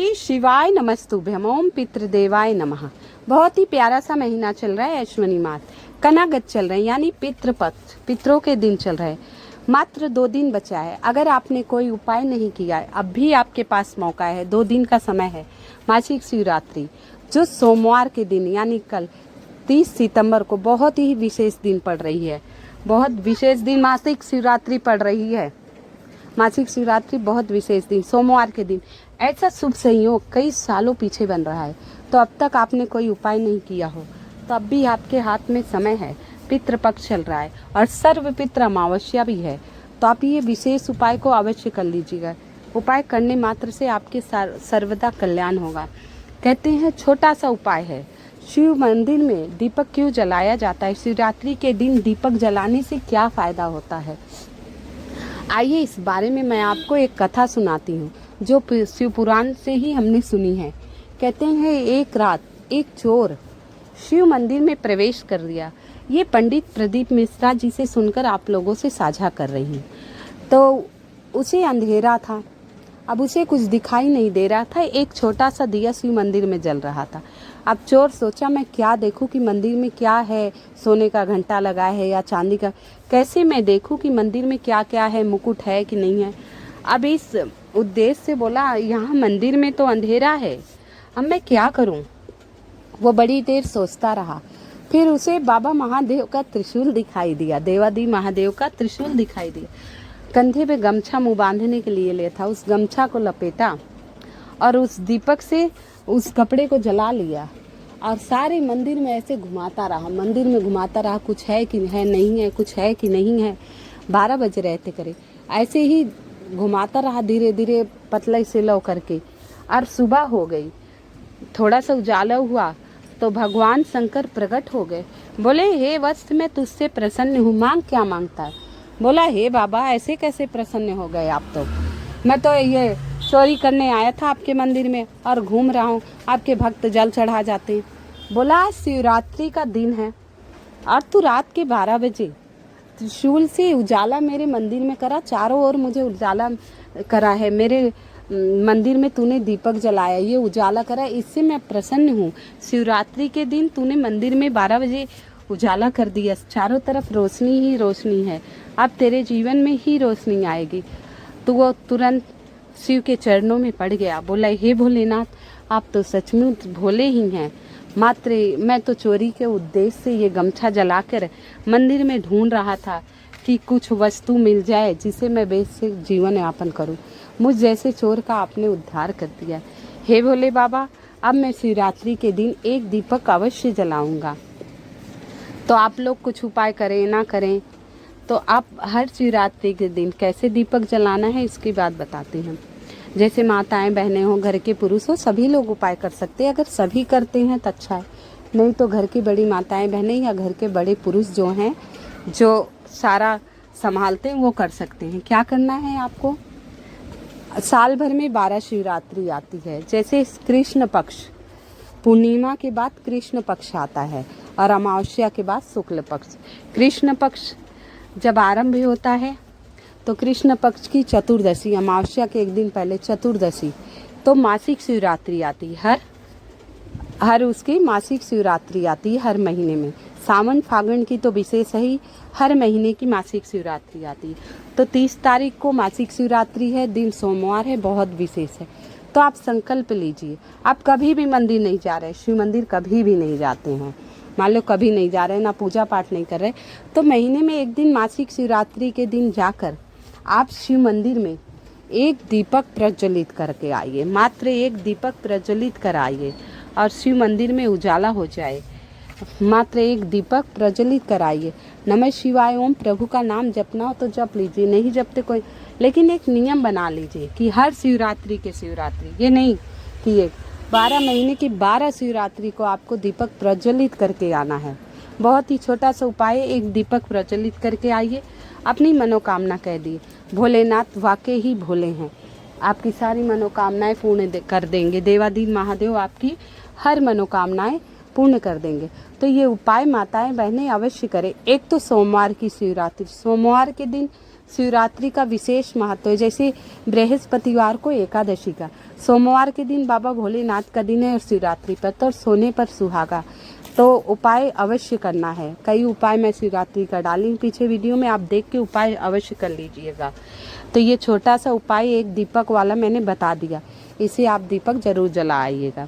श्री शिवाय नमस्तुभ्यम। ओम पितृदेवाय नमः। बहुत ही प्यारा सा महीना चल रहा है, अश्विनी मास कनागत चल रहे हैं, यानी पितृपक्ष, पितरों के दिन चल रहे हैं। मात्र 2 दिन बचा है। अगर आपने कोई उपाय नहीं किया है, अब भी आपके पास मौका है। 2 दिन का समय है। मासिक शिवरात्रि जो सोमवार के दिन यानी कल 30 सितंबर को बहुत ही विशेष दिन पड़ रही है। बहुत विशेष दिन मासिक शिवरात्रि पड़ रही है। मासिक शिवरात्रि बहुत विशेष दिन, सोमवार के दिन। ऐसा शुभ संयोग कई सालों पीछे बन रहा है, तो अब तक आपने कोई उपाय नहीं किया हो तो अब भी आपके हाथ में समय है। पितृपक्ष चल रहा है और सर्व पितृ अमावस्या भी है, तो आप ये विशेष उपाय को अवश्य कर लीजिएगा। उपाय करने मात्र से आपके सर्वदा कल्याण होगा। कहते हैं छोटा सा उपाय है। शिव मंदिर में दीपक क्यों जलाया जाता है? शिवरात्रि के दिन दीपक जलाने से क्या फायदा होता है? आइए इस बारे में मैं आपको एक कथा सुनाती हूँ जो शिव पुराण से ही हमने सुनी है। कहते हैं एक रात एक चोर शिव मंदिर में प्रवेश कर दिया। ये पंडित प्रदीप मिश्रा जी से सुनकर आप लोगों से साझा कर रही हूँ। तो उसे अंधेरा था, अब उसे कुछ दिखाई नहीं दे रहा था। एक छोटा सा दिया शिव मंदिर में जल रहा था। अब चोर सोचा मैं क्या देखूं कि मंदिर में क्या है, सोने का घंटा लगा है या चांदी का, कैसे मैं देखूं कि मंदिर में क्या क्या है, मुकुट है कि नहीं है। अब इस उद्देश्य से बोला यहाँ मंदिर में तो अंधेरा है, अब मैं क्या करूं। वो बड़ी देर सोचता रहा। फिर उसे बाबा महादेव का त्रिशूल दिखाई दिया, देवादी महादेव का त्रिशूल दिखाई दिया। कंधे पे गमछा मुँह बांधने के लिए लिया था, उस गमछा को लपेटा और उस दीपक से उस कपड़े को जला लिया और सारे मंदिर में ऐसे घुमाता रहा। मंदिर में घुमाता रहा, कुछ है कि है नहीं है, कुछ है कि नहीं है। 12 बज रहे थे करे, ऐसे ही घुमाता रहा धीरे धीरे पतले से लौ करके। और सुबह हो गई, थोड़ा सा उजाला हुआ तो भगवान शंकर प्रकट हो गए। बोले हे वत्स, मैं तुझसे प्रसन्न हूँ, मांग क्या मांगता है? बोला हे बाबा, ऐसे कैसे प्रसन्न हो गए आप? तो मैं तो ये चोरी करने आया था आपके मंदिर में और घूम रहा हूँ, आपके भक्त जल चढ़ा जाते हैं। बोला आज शिवरात्रि का दिन है और तू रात के 12 बजे त्रिशूल से उजाला मेरे मंदिर में करा, चारों ओर मुझे उजाला करा है, मेरे मंदिर में तूने दीपक जलाया, ये उजाला करा, इससे मैं प्रसन्न हूँ। शिवरात्रि के दिन तूने मंदिर में 12 बजे उजाला कर दिया, चारों तरफ रोशनी ही रोशनी है, अब तेरे जीवन में ही रोशनी आएगी। तो वो तुरंत शिव के चरणों में पड़ गया। बोला हे भोलेनाथ, आप तो सचमुच भोले ही हैं। मात्र मैं तो चोरी के उद्देश्य से ये गमछा जलाकर मंदिर में ढूंढ रहा था कि कुछ वस्तु मिल जाए जिसे मैं वैसे जीवन यापन करूं। मुझ जैसे चोर का आपने उद्धार कर दिया। हे भोले बाबा, अब मैं शिवरात्रि के दिन एक दीपक अवश्य जलाऊंगा। तो आप लोग कुछ उपाय करें ना करें, तो आप हर शिवरात्रि के दिन कैसे दीपक जलाना है इसकी बात बताते हैं। जैसे माताएं बहनें हो, घर के पुरुष हो, सभी लोग उपाय कर सकते हैं। अगर सभी करते हैं तो अच्छा है, नहीं तो घर की बड़ी माताएं बहनें या घर के बड़े पुरुष जो हैं, जो सारा संभालते हैं, वो कर सकते हैं। क्या करना है आपको? साल भर में 12 शिवरात्रि आती है। जैसे कृष्ण पक्ष, पूर्णिमा के बाद कृष्ण पक्ष आता है और अमावस्या के बाद शुक्ल पक्ष। कृष्ण पक्ष जब आरंभ होता है तो कृष्ण पक्ष की चतुर्दशी, अमावस्या के एक दिन पहले चतुर्दशी, तो मासिक शिवरात्रि आती है। हर उसकी मासिक शिवरात्रि आती है हर महीने में। सावन फागुन की तो विशेष ही हर महीने की मासिक शिवरात्रि आती है। तो 30 तारीख को मासिक शिवरात्रि है, दिन सोमवार है, बहुत विशेष है। तो आप संकल्प लीजिए। आप कभी भी मंदिर नहीं जा रहे, शिव मंदिर कभी भी नहीं जाते हैं, मान लो कभी नहीं जा रहे, ना पूजा पाठ नहीं कर रहे, तो महीने में एक दिन मासिक शिवरात्रि के दिन जाकर आप शिव मंदिर में एक दीपक प्रज्वलित करके आइए। मात्र एक दीपक प्रज्वलित कराइए और शिव मंदिर में उजाला हो जाए। मात्र एक दीपक प्रज्वलित कराइए। नमः शिवाय ओम, प्रभु का नाम जपना हो तो जप लीजिए, नहीं जपते कोई, लेकिन एक नियम बना लीजिए कि हर शिवरात्रि के शिवरात्रि, ये नहीं कि एक 12 महीने की 12 शिवरात्रि को आपको दीपक प्रज्वलित करके आना है। बहुत ही छोटा सा उपाय है, एक दीपक प्रज्वलित करके आइए, अपनी मनोकामना कह दी। भोलेनाथ वाकई ही भोले हैं, आपकी सारी मनोकामनाएं पूर्ण कर देंगे। देवाधीन महादेव आपकी हर मनोकामनाएं पूर्ण कर देंगे। तो ये उपाय माताएं बहनें अवश्य करें। एक तो सोमवार की शिवरात्रि, सोमवार के दिन शिवरात्रि का विशेष महत्व है। जैसे बृहस्पतिवार को एकादशी का, सोमवार के दिन बाबा भोलेनाथ का दिन है और शिवरात्रि पर तो सोने पर सुहागा, तो उपाय अवश्य करना है। कई उपाय मैं शिवरात्रि का डाली पीछे वीडियो में, आप देख के उपाय अवश्य कर लीजिएगा। तो ये छोटा सा उपाय एक दीपक वाला मैंने बता दिया, इसे आप दीपक जरूर जला आइएगा।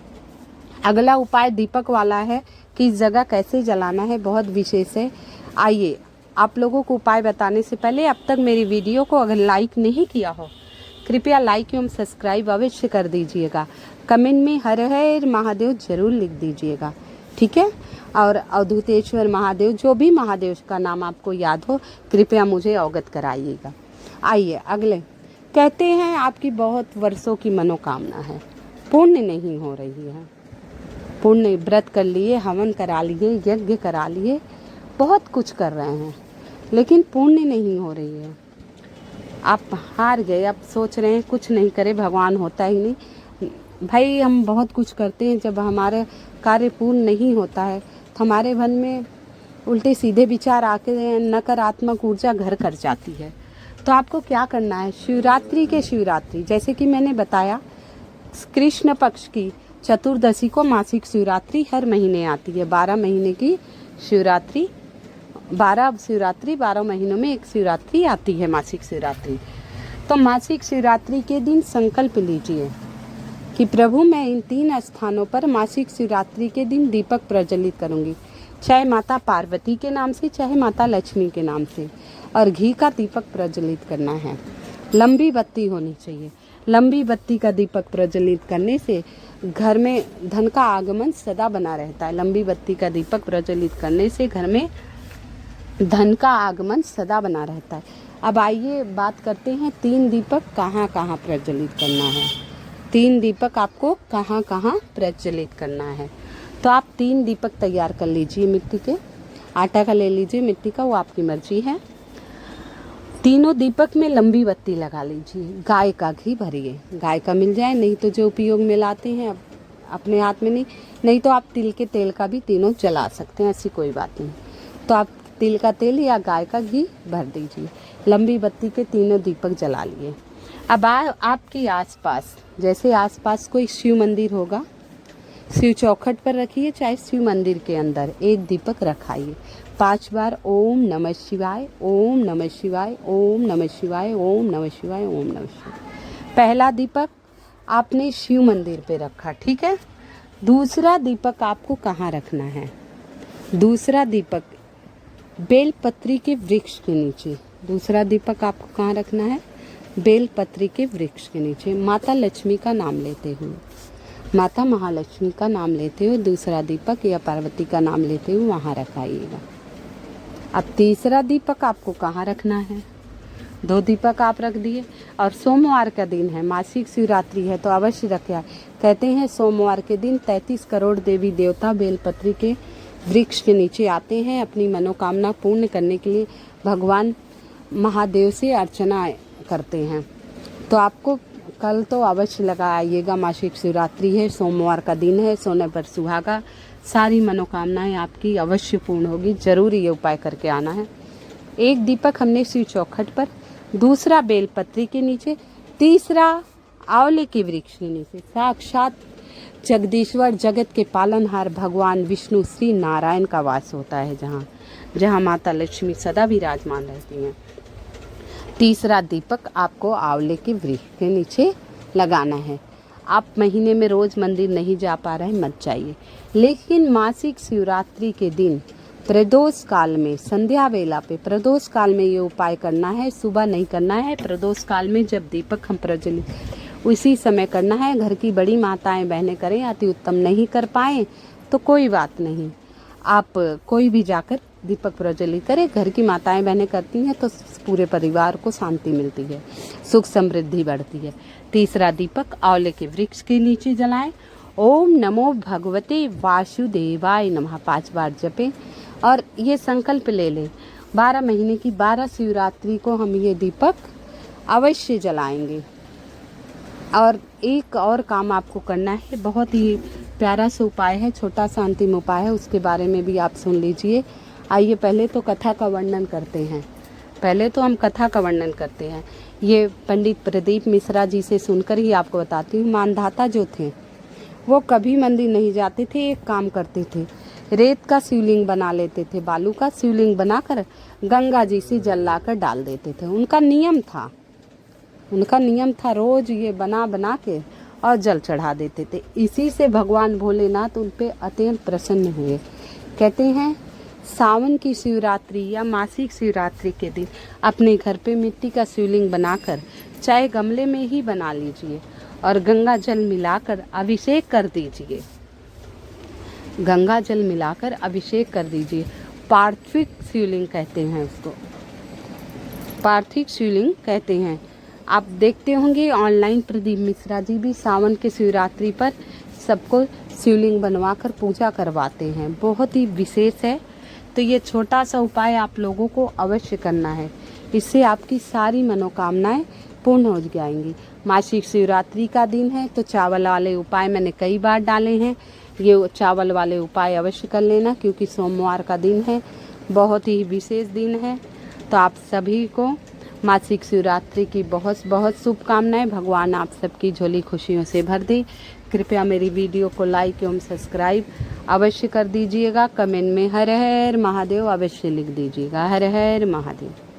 अगला उपाय दीपक वाला है कि इस जगह कैसे जलाना है, बहुत विशेष है। आइए आप लोगों को उपाय बताने से पहले अब तक मेरी वीडियो को अगर लाइक नहीं किया हो, कृपया लाइक एवं सब्सक्राइब अवश्य कर दीजिएगा। कमेंट में हर हर महादेव जरूर लिख दीजिएगा, ठीक है। और अवधूतेश्वर महादेव, जो भी महादेव का नाम आपको याद हो, कृपया मुझे अवगत कराइएगा। आइए अगले, कहते हैं आपकी बहुत वर्षों की मनोकामना है, पूर्ण नहीं हो रही है। पूर्ण व्रत कर लिए, हवन करा लिए, यज्ञ करा लिए, बहुत कुछ कर रहे हैं, लेकिन पूर्ण नहीं हो रही है। आप हार गए, आप सोच रहे हैं कुछ नहीं करे भगवान होता ही नहीं। भाई हम बहुत कुछ करते हैं, जब हमारा कार्य पूर्ण नहीं होता है तो हमारे मन में उल्टे सीधे विचार आके नकारात्मक ऊर्जा घर कर जाती है। तो आपको क्या करना है, शिवरात्रि के शिवरात्रि, जैसे कि मैंने बताया कृष्ण पक्ष की चतुर्दशी को मासिक शिवरात्रि हर महीने आती है। 12 महीने की शिवरात्रि, 12 महीनों में एक शिवरात्रि आती है, मासिक शिवरात्रि। तो मासिक शिवरात्रि के दिन संकल्प लीजिए कि प्रभु मैं इन 3 स्थानों पर मासिक शिवरात्रि के दिन दीपक प्रज्वलित करूंगी, चाहे माता पार्वती के नाम से, चाहे माता लक्ष्मी के नाम से, और घी का दीपक प्रज्वलित करना है। लंबी बत्ती होनी चाहिए। लंबी बत्ती का दीपक प्रज्वलित करने से घर में धन का आगमन सदा बना रहता है। लंबी बत्ती का दीपक प्रज्वलित करने से घर में धन का आगमन सदा बना रहता है। अब आइए बात करते हैं 3 दीपक कहाँ कहाँ प्रज्वलित करना है। 3 दीपक आपको कहाँ कहाँ प्रज्वलित करना है। तो आप 3 दीपक तैयार कर लीजिए, मिट्टी के, आटा का ले लीजिए, मिट्टी का, वो आपकी मर्जी है। तीनों दीपक में लंबी बत्ती लगा लीजिए। गाय का घी भरिए, गाय का मिल जाए, नहीं तो जो उपयोग में लाते हैं, अब अपने हाथ में नहीं तो आप तिल के तेल का भी तीनों जला सकते हैं, ऐसी कोई बात नहीं। तो आप तिल का तेल या गाय का घी भर दीजिए। लंबी बत्ती के तीनों दीपक जला लिए। अब आपके आसपास, जैसे आसपास कोई शिव मंदिर होगा, शिव चौखट पर रखिए, चाहे शिव मंदिर के अंदर एक दीपक रखाइए। 5 बार ओम नमः शिवाय, ओम नमः शिवाय, ओम नमः शिवाय, ओम नमः शिवाय, ओम नमः शिवाय। पहला दीपक आपने शिव मंदिर पे रखा, ठीक है। दूसरा दीपक आपको कहाँ रखना है? दूसरा दीपक बेलपत्री के वृक्ष के नीचे। दूसरा दीपक आपको कहाँ रखना है? बेलपत्री के वृक्ष के नीचे, माता लक्ष्मी का नाम लेते हुए, माता महालक्ष्मी का नाम लेते हुए दूसरा दीपक या पार्वती का नाम लेते हुए वहाँ रखाइएगा। अब तीसरा दीपक आपको कहाँ रखना है? 2 दीपक आप रख दिए, और सोमवार का दिन है, मासिक शिवरात्रि है, तो अवश्य रखे। कहते हैं सोमवार के दिन 33 करोड़ देवी देवता बेलपत्री के वृक्ष के नीचे आते हैं अपनी मनोकामना पूर्ण करने के लिए, भगवान महादेव से अर्चना करते हैं। तो आपको कल तो अवश्य लगाइएगा, मासिक शिवरात्रि है, सोमवार का दिन है, सोने पर सुहागा, सारी मनोकामनाएं आपकी अवश्य पूर्ण होगी। जरूर ये उपाय करके आना है। एक दीपक हमने शिव चौखट पर, दूसरा बेलपत्री के नीचे, तीसरा आंवले के वृक्ष के नीचे। साक्षात जगदीश्वर, जगत के पालनहार भगवान विष्णु श्री नारायण का वास होता है, जहाँ माता लक्ष्मी सदा विराजमान रहती हैं। तीसरा दीपक आपको आंवले के वृक्ष के नीचे लगाना है। आप महीने में रोज मंदिर नहीं जा पा रहे हैं, मत जाइए, लेकिन मासिक शिवरात्रि के दिन प्रदोष काल में, संध्या वेला पे प्रदोष काल में ये उपाय करना है। सुबह नहीं करना है, प्रदोष काल में जब दीपक हम प्रज्वलित उसी समय करना है। घर की बड़ी माताएं बहनें करें, अति उत्तम नहीं कर पाए तो कोई बात नहीं, आप कोई भी जाकर दीपक प्रज्वलित करें। घर की माताएं बहनें करती हैं तो पूरे परिवार को शांति मिलती है, सुख समृद्धि बढ़ती है। तीसरा दीपक आंवले के वृक्ष के नीचे जलाएं। ओम नमो भगवते वासुदेवाय नमः 5 बार जपें और ये संकल्प ले लें, 12 महीने की 12 शिवरात्रि को हम ये दीपक अवश्य जलाएंगे। और एक और काम आपको करना है, बहुत ही प्यारा सा उपाय है, छोटा सा अंतिम उपाय है, उसके बारे में भी आप सुन लीजिए। आइए पहले तो कथा का वर्णन करते हैं। पहले तो हम कथा का वर्णन करते हैं। ये पंडित प्रदीप मिश्रा जी से सुनकर ही आपको बताती हूँ। मानधाता जो थे वो कभी मंदिर नहीं जाते थे, एक काम करते थे, रेत का शिवलिंग बना लेते थे, बालू का शिवलिंग बनाकर गंगा जी से जल लाकर डाल देते थे। उनका नियम था रोज ये बना बना के और जल चढ़ा देते थे। इसी से भगवान भोलेनाथ उन पे अत्यंत प्रसन्न हुए। कहते हैं सावन की शिवरात्रि या मासिक शिवरात्रि के दिन अपने घर पे मिट्टी का शिवलिंग बनाकर, चाहे गमले में ही बना लीजिए, और गंगा जल मिलाकर अभिषेक कर दीजिए। गंगा जल मिलाकर अभिषेक कर दीजिए। पार्थिव शिवलिंग कहते हैं उसको, पार्थिव शिवलिंग कहते हैं। आप देखते होंगे ऑनलाइन प्रदीप मिश्रा जी भी सावन के शिवरात्रि पर सबको शिवलिंग बनवाकर पूजा करवाते हैं। बहुत ही विशेष है। तो ये छोटा सा उपाय आप लोगों को अवश्य करना है, इससे आपकी सारी मनोकामनाएं पूर्ण हो जाएंगी। मासिक शिवरात्रि का दिन है तो चावल वाले उपाय मैंने कई बार डाले हैं। ये चावल वाले उपाय अवश्य कर लेना, क्योंकि सोमवार का दिन है, बहुत ही विशेष दिन है। तो आप सभी को मासिक शिवरात्रि की बहुत बहुत शुभकामनाएं। भगवान आप सबकी झोली खुशियों से भर दे। कृपया मेरी वीडियो को लाइक एवं सब्सक्राइब अवश्य कर दीजिएगा। कमेंट में हर हर महादेव अवश्य लिख दीजिएगा। हर हर महादेव।